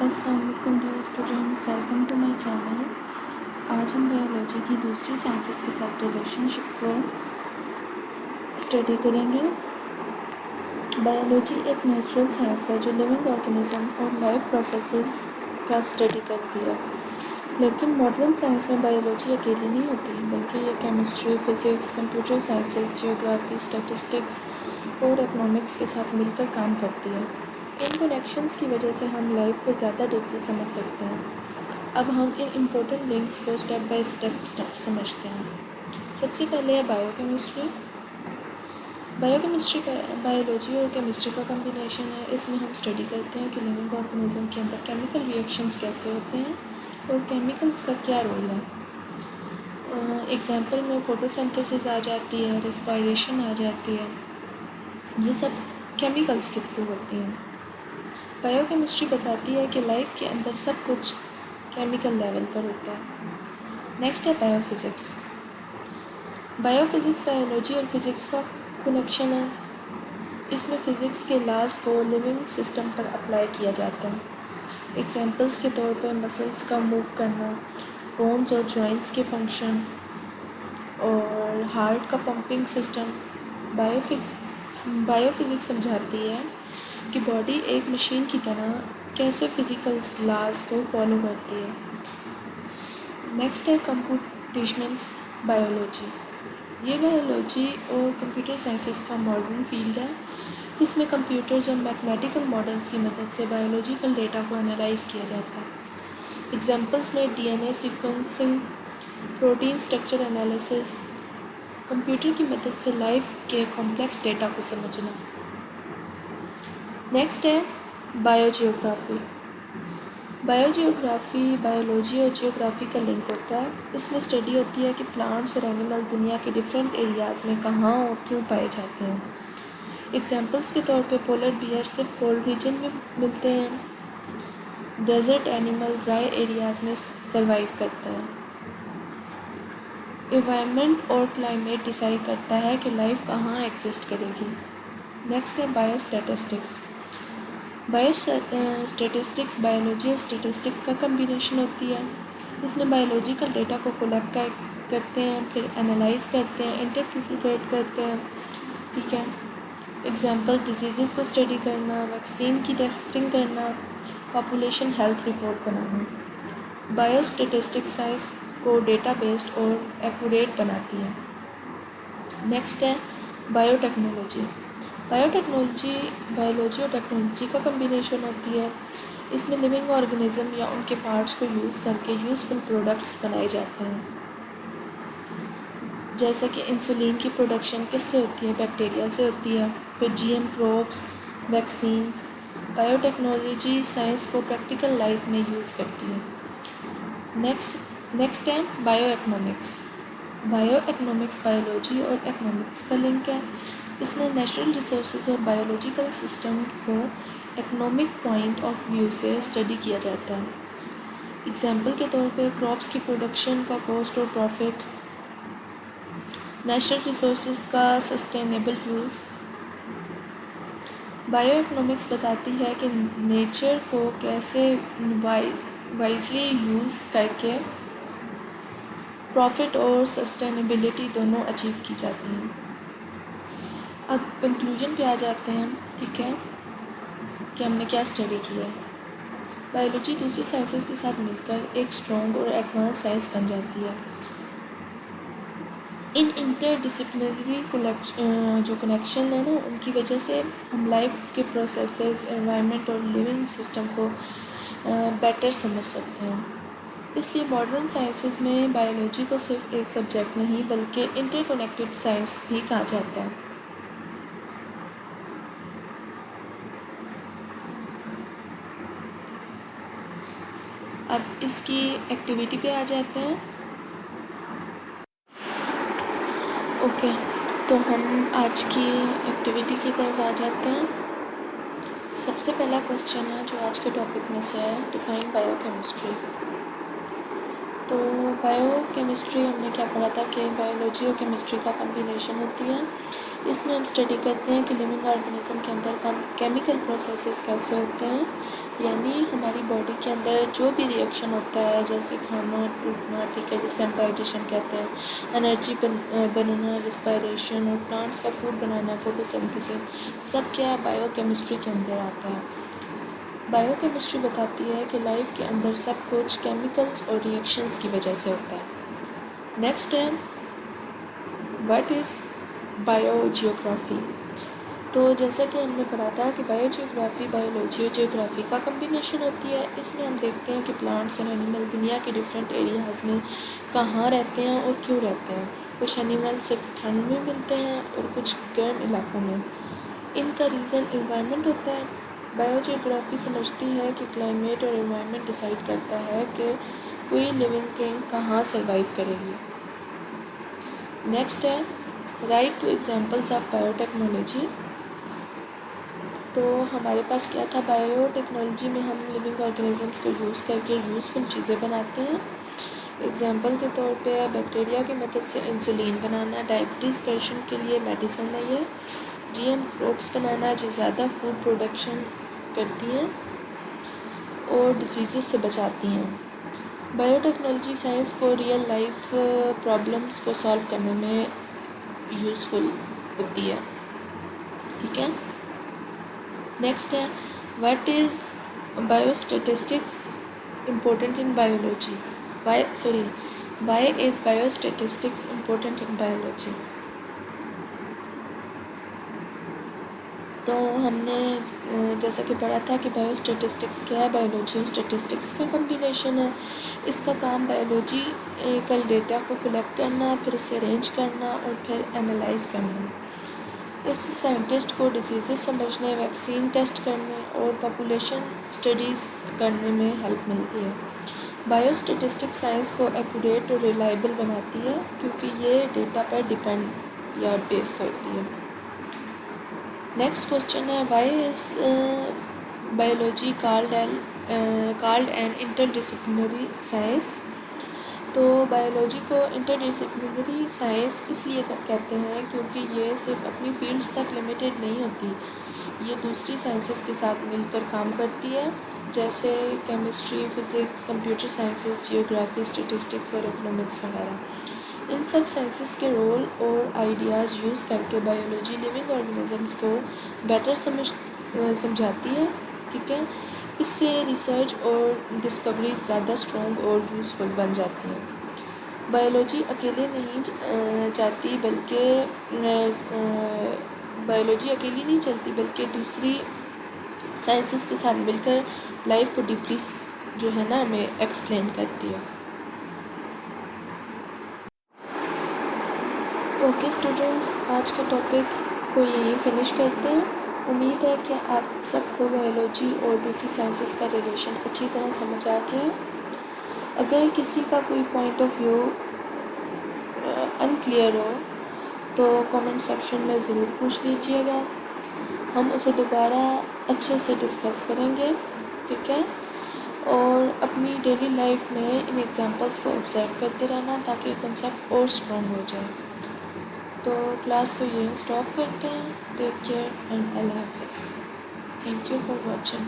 अस्सलाम वालेकुम dear students, welcome to my channel. आज हम बायोलॉजी की दूसरी साइंसेस के साथ रिलेशनशिप को स्टडी करेंगे। बायोलॉजी एक नेचुरल साइंस है जो लिविंग ऑर्गेनिज्म और लाइफ प्रोसेसेस का स्टडी करती है। लेकिन मॉडर्न साइंस में बायोलॉजी अकेली नहीं होती, बल्कि ये chemistry, physics, computer sciences, geography, statistics और इकोनॉमिक्स के साथ मिलकर काम करती है। इन कनेक्शंस की वजह से हम लाइफ को ज़्यादा डीपली समझ सकते हैं। अब हम इन इम्पोर्टेंट लिंक्स को स्टेप बाय स्टेप समझते हैं। सबसे पहले है बायोकेमिस्ट्री। बायोकेमिस्ट्री बायोलॉजी और केमिस्ट्री का कम्बिनेशन है। इसमें हम स्टडी करते हैं कि लिविंग ऑर्गेनिज्म के अंदर केमिकल रिएक्शंस कैसे होते हैं और केमिकल्स का क्या रोल है। एग्जाम्पल में फोटोसिंथेसिस आ जाती है, रेस्पिरेशन आ जाती है, ये सब केमिकल्स के थ्रू होती हैं। बायोकेमिस्ट्री बताती है कि लाइफ के अंदर सब कुछ केमिकल लेवल पर होता है। नेक्स्ट है बायोफिज़िक्स। बायोफिज़िक्स बायोलॉजी और फिज़िक्स का कनेक्शन है। इसमें फ़िज़िक्स के लॉज को लिविंग सिस्टम पर अप्लाई किया जाता है। एग्जांपल्स के तौर पर मसल्स का मूव करना, बोन्स और जॉइंट्स के फंक्शन और हार्ट का पंपिंग सिस्टम। बायोफिज़िक्स समझाती है कि बॉडी एक मशीन की तरह कैसे फिज़िकल लॉज को फॉलो करती है। नेक्स्ट है कंप्यूटेशनल बायोलॉजी। ये बायोलॉजी और कंप्यूटर साइंसेस का मॉडर्न फील्ड है। इसमें कंप्यूटर्स और मैथमेटिकल मॉडल्स की मदद से बायोलॉजिकल डेटा को एनालाइज किया जाता है। एग्जांपल्स में DNA sequencing, protein structure analysis, computer की मदद से लाइफ के कॉम्प्लेक्स डेटा को समझना। नेक्स्ट है बायोजियोग्राफी। बायोजियोग्राफी बायोलॉजी और जियोग्राफी का लिंक होता है। इसमें स्टडी होती है कि प्लांट्स और एनिमल दुनिया के डिफरेंट एरियाज़ में कहाँ और क्यों पाए जाते हैं। एग्जांपल्स के तौर पे पोलर बियर सिर्फ कोल्ड रीजन में मिलते हैं। डेजर्ट एनिमल ड्राई एरियाज़ में सर्वाइव करते हैं। एनवायरनमेंट और क्लाइमेट डिसाइड करता है कि लाइफ कहाँ एग्जिस्ट करेगी। नेक्स्ट है बायोस्टैटिस्टिक्स। बायोस्टैटिस्टिक्स बायोलॉजी और स्टैटिस्टिक का कम्बिनेशन होती है। इसमें बायोलॉजिकल डेटा को कलेक्ट करते हैं, फिर एनालाइज करते हैं, इंटरप्रेट करते हैं। ठीक है, एग्जांपल डिजीज़ को स्टडी करना, वैक्सीन की टेस्टिंग करना, पॉपुलेशन हेल्थ रिपोर्ट बनाना। बायोस्टैटिस्टिक्स साइंस को डेटा बेस्ड और एक्यूरेट बनाती है। नेक्स्ट है बायोटेक्नोलॉजी। बायोटेक्नोलॉजी बायोलॉजी और टेक्नोलॉजी का कम्बिनेशन होती है। इसमें लिविंग ऑर्गेनिज्म या उनके पार्ट्स को यूज़ करके यूज़फुल प्रोडक्ट्स बनाए जाते हैं। जैसे कि इंसुलिन की प्रोडक्शन किससे होती है? बैक्टीरिया से होती है। फिर GM crops, vaccines. Biotechnology science को प्रैक्टिकल लाइफ में यूज़ करती है। नेक्स्ट है बायोइकोनॉमिक्स। बायोइकोनॉमिक्स बायोलॉजी और इकोनॉमिक्स का लिंक है। इसमें नेचुरल रिसोर्सेज और बायोलॉजिकल सिस्टम्स को इकोनॉमिक पॉइंट ऑफ व्यू से स्टडी किया जाता है। एग्जाम्पल के तौर पे क्रॉप्स की प्रोडक्शन का कॉस्ट और प्रॉफिट, नेचुरल रिसोर्सेज का सस्टेनेबल यूज़। बायोइकोनॉमिक्स बताती है कि नेचर को कैसे वाइजली यूज़ करके प्रॉफिट और सस्टेनेबिलिटी दोनों अचीव की जाती हैं। अब कंक्लूजन पे आ जाते हैं, ठीक है, कि हमने क्या स्टडी किया है। बायोलॉजी दूसरी साइंसेस के साथ मिलकर एक स्ट्रॉन्ग और एडवांस साइंस बन जाती है। इन इंटरडिसिप्लिनरी जो कनेक्शन है ना, उनकी वजह से हम लाइफ के प्रोसेसेस, एनवायरनमेंट और लिविंग सिस्टम को बेटर समझ सकते हैं। इसलिए मॉडर्न साइंसेस में बायोलॉजी को सिर्फ एक सब्जेक्ट नहीं बल्कि इंटरकनेक्टेड साइंस भी कहा जाता है। अब इसकी एक्टिविटी पे आ जाते हैं। ओके, तो हम आज की एक्टिविटी की तरफ आ जाते हैं। सबसे पहला क्वेश्चन है जो आज के टॉपिक में से है, डिफाइन बायोकेमिस्ट्री। तो बायोकेमिस्ट्री हमने क्या पढ़ा था कि बायोलॉजी और केमिस्ट्री का कम्बिनेशन होती है। इसमें हम स्टडी करते हैं कि लिविंग ऑर्गेनिज्म के अंदर केमिकल प्रोसेसेस कैसे होते हैं, यानी हमारी बॉडी के अंदर जो भी रिएक्शन होता है, जैसे खाना टूटना, ठीक है, जिसे हम डाइजेशन कहते हैं, एनर्जी बनना, रिस्पायरेशन, और प्लांट्स का फूड बनाना, फोटोसिंथेसिस, सब क्या बायोकेमिस्ट्री के अंदर आता है। बायोकेमिस्ट्री बताती है कि लाइफ के अंदर सब कुछ केमिकल्स और रिएक्शंस की वजह से होता है। नेक्स्ट है व्हाट इज़ बायोजियोग्राफी। तो जैसा कि हमने पढ़ा था कि बायोजियोग्राफी बायोलॉजी और जियोग्राफी का कम्बिनेशन होती है। इसमें हम देखते हैं कि प्लांट्स और एनिमल दुनिया के डिफरेंट एरियाज़ में कहाँ रहते हैं और क्यों रहते हैं। कुछ एनिमल सिर्फ ठंड में मिलते हैं और कुछ गर्म इलाकों में। इनका रीज़न इन्वायरमेंट होता है। बायोजियोग्राफी समझती है कि क्लाइमेट और इन्वायरमेंट डिसाइड करता है कि कोई लिविंग थिंग कहाँ सर्वाइव करेगी। नेक्स्ट है right two examples of biotechnology. तो हमारे पास क्या था, बायोटेक्नोलॉजी में हम लिविंग ऑर्गेनिजम्स को यूज़ करके यूज़फुल चीज़ें बनाते हैं। एग्जाम्पल के तौर पे बैक्टीरिया की मदद से इंसुलिन बनाना, डायबिटीज़ पेशेंट के लिए मेडिसिन है ये। जीएम क्रॉप्स बनाना जो ज़्यादा फूड प्रोडक्शन करती हैं और डिजीज़ से बचाती हैं। बायोटेक्नोलॉजी साइंस को रियल लाइफ प्रॉब्लम्स को सॉल्व करने में यूज़फुल होती है, ठीक है। नेक्स्ट है what is biostatistics important in biology. Why is biostatistics important in biology. तो हमने जैसा कि पढ़ा था कि बायोस्टैटिस्टिक्स क्या है, बायोलॉजी और स्टैटिस्टिक्स का कम्बिनेशन है। इसका काम बायोलॉजिकल डेटा को कलेक्ट करना, फिर उसे अरेंज करना और फिर एनालाइज करना। इससे साइंटिस्ट को डिजीज़ समझने, वैक्सीन टेस्ट करने और पॉपुलेशन स्टडीज़ करने में हेल्प मिलती है। बायोस्टैटिस्टिक्स साइंस को एक्यूरेट और रिलायबल बनाती है क्योंकि ये डेटा पर डिपेंड या बेस्ड होती है। नेक्स्ट क्वेश्चन है why is biology called an interdisciplinary science. तो बायोलॉजी को इंटरडिसिप्लिनरी साइंस इसलिए कहते हैं क्योंकि ये सिर्फ अपनी फील्ड्स तक लिमिटेड नहीं होती, ये दूसरी साइंसेस के साथ मिलकर काम करती है, जैसे chemistry, physics, computer sciences, geography, statistics और इकोनॉमिक्स वगैरह। इन सब साइंसेस के रोल और आइडियाज़ यूज़ करके बायोलॉजी लिविंग ऑर्गेनिजम्स को बेटर समझाती है, ठीक है। इससे रिसर्च और डिस्कवरी ज़्यादा स्ट्रॉन्ग और यूज़फुल बन जाती हैं। बायोलॉजी अकेले नहीं जाती बल्कि बायोलॉजी अकेली नहीं चलती बल्कि दूसरी साइंसेस के साथ मिलकर लाइफ को डीपली जो है ना हमें एक्सप्लेन करती है। ओके स्टूडेंट्स, आज का टॉपिक को यहीं फिनिश करते हैं। उम्मीद है कि आप सबको बायोलॉजी और दूसरी साइंसेस का रिलेशन अच्छी तरह समझ आ गया है। अगर किसी का कोई पॉइंट ऑफ व्यू अनक्लियर हो तो कमेंट सेक्शन में ज़रूर पूछ लीजिएगा, हम उसे दोबारा अच्छे से डिस्कस करेंगे, ठीक है। और अपनी डेली लाइफ में इन एग्जांपल्स को ऑब्जर्व करते रहना ताकि कॉन्सेप्ट और स्ट्रॉन्ग हो जाए। तो क्लास को यहीं स्टॉप करते हैं। टेक केयर एंड अल्लाह हाफिज़। Thank you for watching.